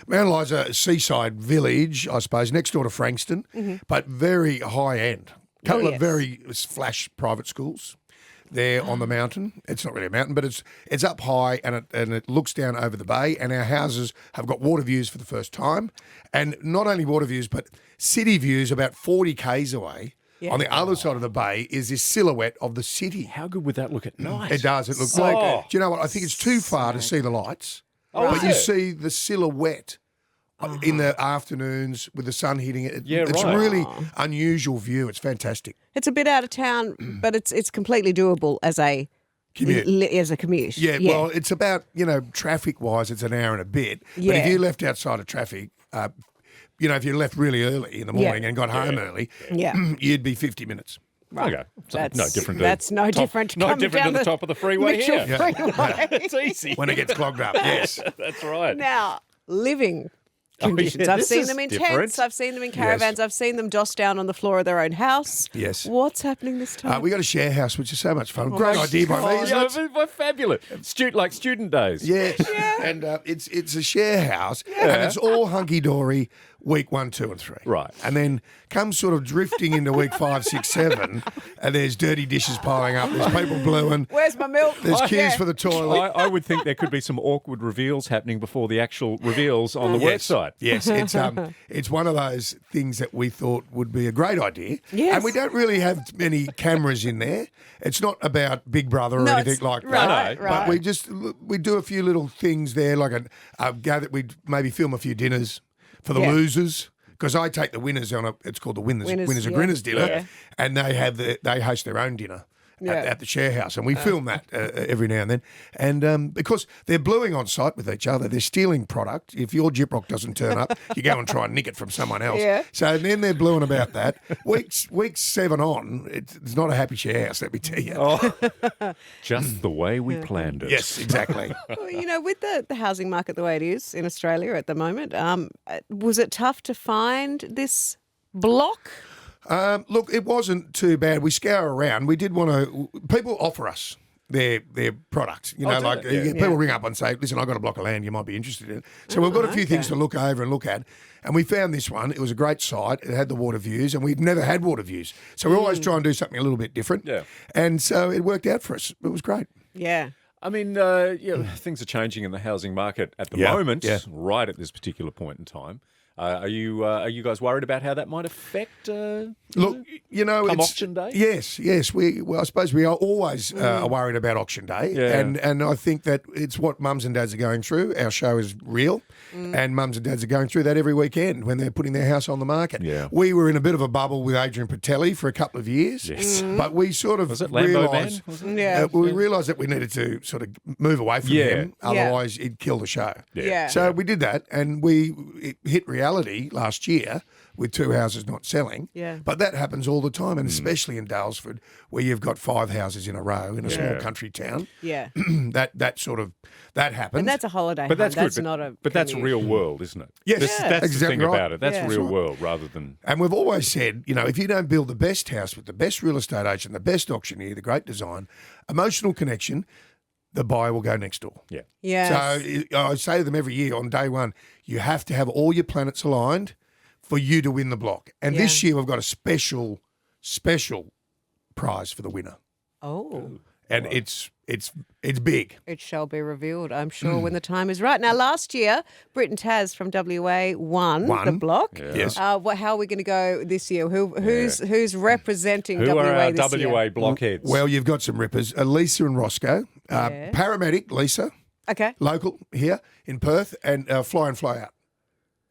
Mount Eliza, seaside village, I suppose, next door to Frankston, but very high end. Couple of very flash private schools there on the mountain. It's not really a mountain, but it's up high and it looks down over the bay. And our houses have got water views for the first time, and not only water views, but city views about 40 k's away. Yeah. On the other side of the bay is this silhouette of the city. How good would that look at night? It does. It looks like. Do you know what? I think it's too far to see the lights, but you see the silhouette in the afternoons with the sun hitting it. It's a really unusual view. It's fantastic. It's a bit out of town, but it's completely doable as a commute. Yeah, well, it's about, traffic-wise, it's an hour and a bit. But if you left outside of traffic, if you left really early in the morning and got home early, you'd be 50 minutes. Right. Okay. So no different. That's no different. No different to the top of the freeway here. Freeway. It's easy. When it gets clogged up, yes. That's right. Now, living conditions. I've seen them in tents. I've seen them in caravans. I've seen them doss down on the floor of their own house. Yes. What's happening this time? We got a share house, which is so much fun. Great idea by me, isn't it? Fabulous. Like student days. Yes. And it's a share house, and it's all hunky-dory week 1, 2 and 3. Right. And then comes sort of drifting into week 5, 6, 7, and there's dirty dishes piling up. There's people bluing. Where's my milk? There's queues for the toilet. I would think there could be some awkward reveals happening before the actual reveals on the work site. Yes, it's one of those things that we thought would be a great idea. Yes. And we don't really have many cameras in there. It's not about Big Brother or anything like that. Right. But we do a few little things there, like we'd maybe film a few dinners for the losers, because I take the winners on it's called the winners and grinners dinner, and they host their own dinner at the share house, and we film that every now and then. And because they're bluing on site with each other, they're stealing product. If your gyprock doesn't turn up, you go and try and nick it from someone else. Yeah. So then they're bluing about that. Week 7 on, it's not a happy share house, let me tell you. Just the way we planned it. Yes, exactly. Well, with the housing market the way it is in Australia at the moment, was it tough to find this block? Look, it wasn't too bad. We scour around. We did want to. People offer us their product. People ring up and say, "Listen, I've got a block of land. You might be interested in it." So we've got a few things to look over and look at. And we found this one. It was a great site. It had the water views, and we'd never had water views. So we always try and do something a little bit different. Yeah. And so it worked out for us. It was great. Yeah. I mean, things are changing in the housing market at the moment, right at this particular point in time. Are you guys worried about how that might affect? Look, come auction day. Yes. I suppose we are always worried about auction day, and I think that it's what mums and dads are going through. Our show is real, and mums and dads are going through that every weekend when they're putting their house on the market. Yeah. We were in a bit of a bubble with Adrian Patelli for a couple of years, but we sort of realised, we realised that we needed to sort of move away from him, otherwise he'd kill the show. Yeah. So we did that, and it hit reality last year with 2 houses not selling. Yeah. But that happens all the time, and especially in Dalesford, where you've got 5 houses in a row in a small country town. Yeah. that happens. And that's a holiday. But that's good. But that's real world, isn't it? Yes. That's exactly the thing about it. That's real world rather than... And we've always said, if you don't build the best house with the best real estate agent, the best auctioneer, the great design, emotional connection, the buyer will go next door. Yeah. Yeah. So I say to them every year on day 1, you have to have all your planets aligned for you to win the block. And this year we've got a special prize for the winner. Oh. And it's big. It shall be revealed, I'm sure, when the time is right. Now, last year, Britt and Taz from WA won the block. Yeah. Yes. How are we going to go this year? Who's representing Who WA are our this year? WA blockheads? Well, you've got some rippers. Lisa and Roscoe. Paramedic, Lisa. Okay. Local here in Perth, and Fly and Fly Out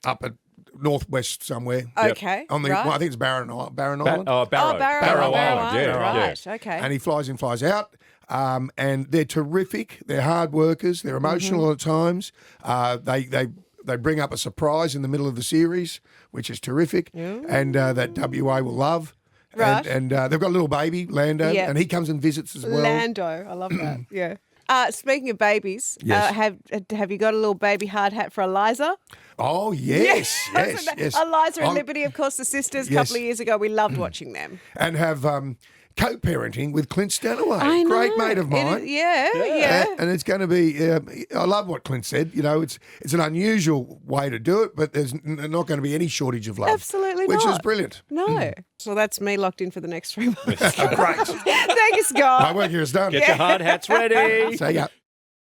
up at northwest somewhere. Okay. On the, I think it's Barrow Island. Barrow Island. Yeah. Right. Yes. Okay. And he flies in, flies out. And they're terrific. They're hard workers. They're emotional at times. They bring up a surprise in the middle of the series, which is terrific, and that WA will love. Right. And they've got a little baby, Lando, and he comes and visits as well. Lando, I love that. Yeah. Speaking of babies, have you got a little baby hard hat for Eliza? Oh, yes. Yes. Eliza and Liberty, of course, the sisters, a couple of years ago. We loved watching them. And have co-parenting with Clint Stanaway. I know. Great mate of mine. Yeah. And it's going to be, I love what Clint said. You know, it's an unusual way to do it, but there's not going to be any shortage of love. Absolutely which not. is brilliant. No. Well, that's me locked in for the next 3 months. Great. Thank you, Scott. My work here is done. Get your hard hats ready. See ya.